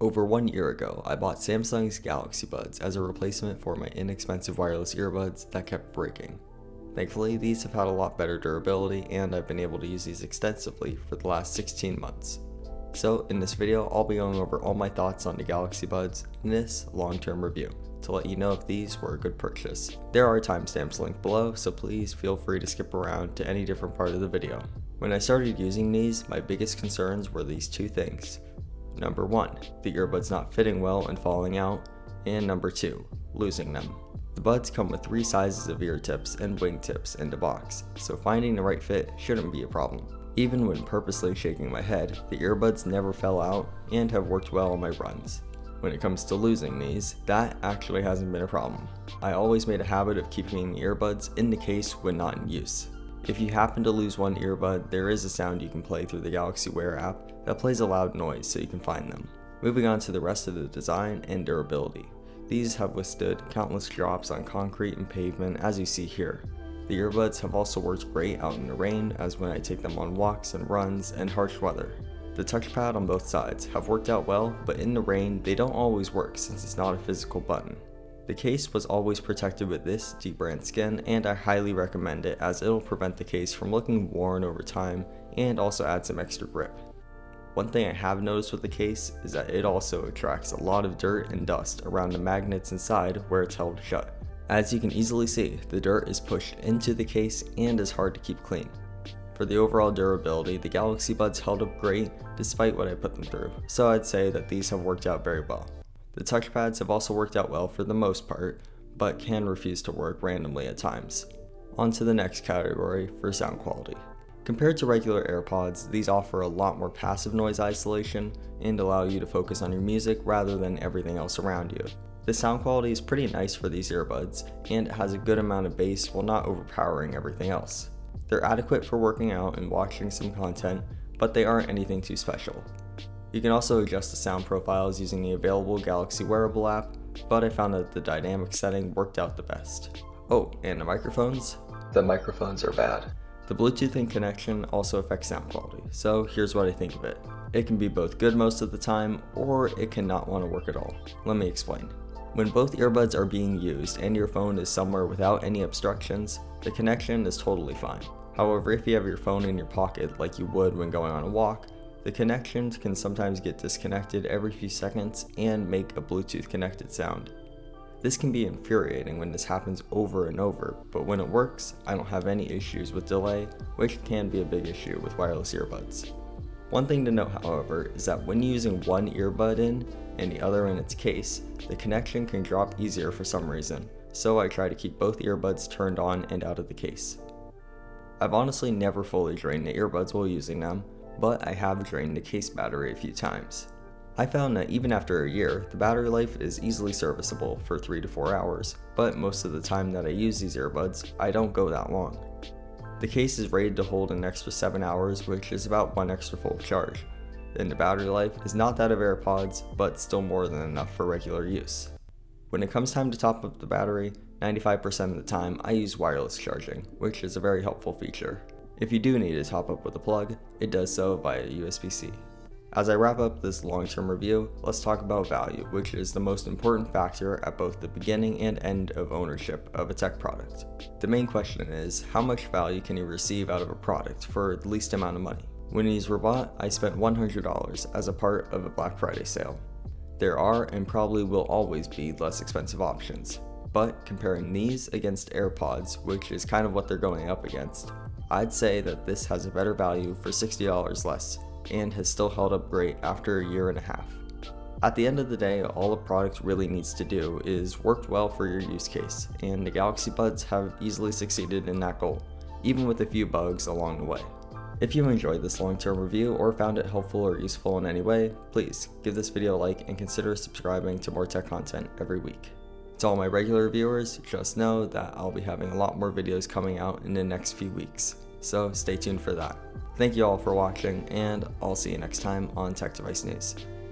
Over 1 year ago, I bought Samsung's Galaxy Buds as a replacement for my inexpensive wireless earbuds that kept breaking. Thankfully, these have had a lot better durability and I've been able to use these extensively for the last 16 months. So in this video, I'll be going over all my thoughts on the Galaxy Buds in this long-term review to let you know if these were a good purchase. There are timestamps linked below, so please feel free to skip around to any different part of the video. When I started using these, my biggest concerns were these two things. Number 1, the earbuds not fitting well and falling out, and number 2, losing them. The buds come with 3 sizes of ear tips and wingtips in the box, so finding the right fit shouldn't be a problem. Even when purposely shaking my head, the earbuds never fell out and have worked well on my runs. When it comes to losing these, that actually hasn't been a problem. I always made a habit of keeping the earbuds in the case when not in use. If you happen to lose one earbud, there is a sound you can play through the Galaxy Wear app that plays a loud noise so you can find them. Moving on to the rest of the design and durability. These have withstood countless drops on concrete and pavement, as you see here. The earbuds have also worked great out in the rain, as when I take them on walks and runs and harsh weather. The touchpad on both sides have worked out well, but in the rain they don't always work since it's not a physical button. The case was always protected with this deep brand skin, and I highly recommend it as it'll prevent the case from looking worn over time and also add some extra grip. One thing I have noticed with the case is that it also attracts a lot of dirt and dust around the magnets inside where it's held shut. As you can easily see, the dirt is pushed into the case and is hard to keep clean. For the overall durability, the Galaxy Buds held up great despite what I put them through, so I'd say that these have worked out very well. The touchpads have also worked out well for the most part, but can refuse to work randomly at times. On to the next category for sound quality. Compared to regular AirPods, these offer a lot more passive noise isolation and allow you to focus on your music rather than everything else around you. The sound quality is pretty nice for these earbuds, and it has a good amount of bass while not overpowering everything else. They're adequate for working out and watching some content, but they aren't anything too special. You can also adjust the sound profiles using the available Galaxy Wearable app, but I found that the dynamic setting worked out the best. Oh, and the microphones? The microphones are bad. The Bluetooth and connection also affects sound quality, so here's what I think of it. It can be both good most of the time, or it can not want to work at all. Let me explain. When both earbuds are being used and your phone is somewhere without any obstructions, the connection is totally fine. However, if you have your phone in your pocket like you would when going on a walk, the connections can sometimes get disconnected every few seconds and make a Bluetooth connected sound. This can be infuriating when this happens over and over, but when it works, I don't have any issues with delay, which can be a big issue with wireless earbuds. One thing to note, however, is that when using one earbud in and the other in its case, the connection can drop easier for some reason, so I try to keep both earbuds turned on and out of the case. I've honestly never fully drained the earbuds while using them, but I have drained the case battery a few times. I found that even after a year, the battery life is easily serviceable for 3 to 4 hours, but most of the time that I use these earbuds, I don't go that long. The case is rated to hold an extra 7 hours, which is about 1 extra full charge, and the battery life is not that of AirPods, but still more than enough for regular use. When it comes time to top up the battery, 95% of the time I use wireless charging, which is a very helpful feature. If you do need to top up with a plug, it does so via USB-C. As I wrap up this long-term review, let's talk about value, which is the most important factor at both the beginning and end of ownership of a tech product. The main question is, how much value can you receive out of a product for the least amount of money? When these were bought, I spent $100 as a part of a Black Friday sale. There are and probably will always be less expensive options, but comparing these against AirPods, which is kind of what they're going up against, I'd say that this has a better value for $60 less and has still held up great after a year and a half. At the end of the day, all a product really needs to do is work well for your use case, and the Galaxy Buds have easily succeeded in that goal, even with a few bugs along the way. If you enjoyed this long-term review or found it helpful or useful in any way, please give this video a like and consider subscribing to more tech content every week. To all my regular viewers, just know that I'll be having a lot more videos coming out in the next few weeks, so stay tuned for that. Thank you all for watching, and I'll see you next time on Tech Device News.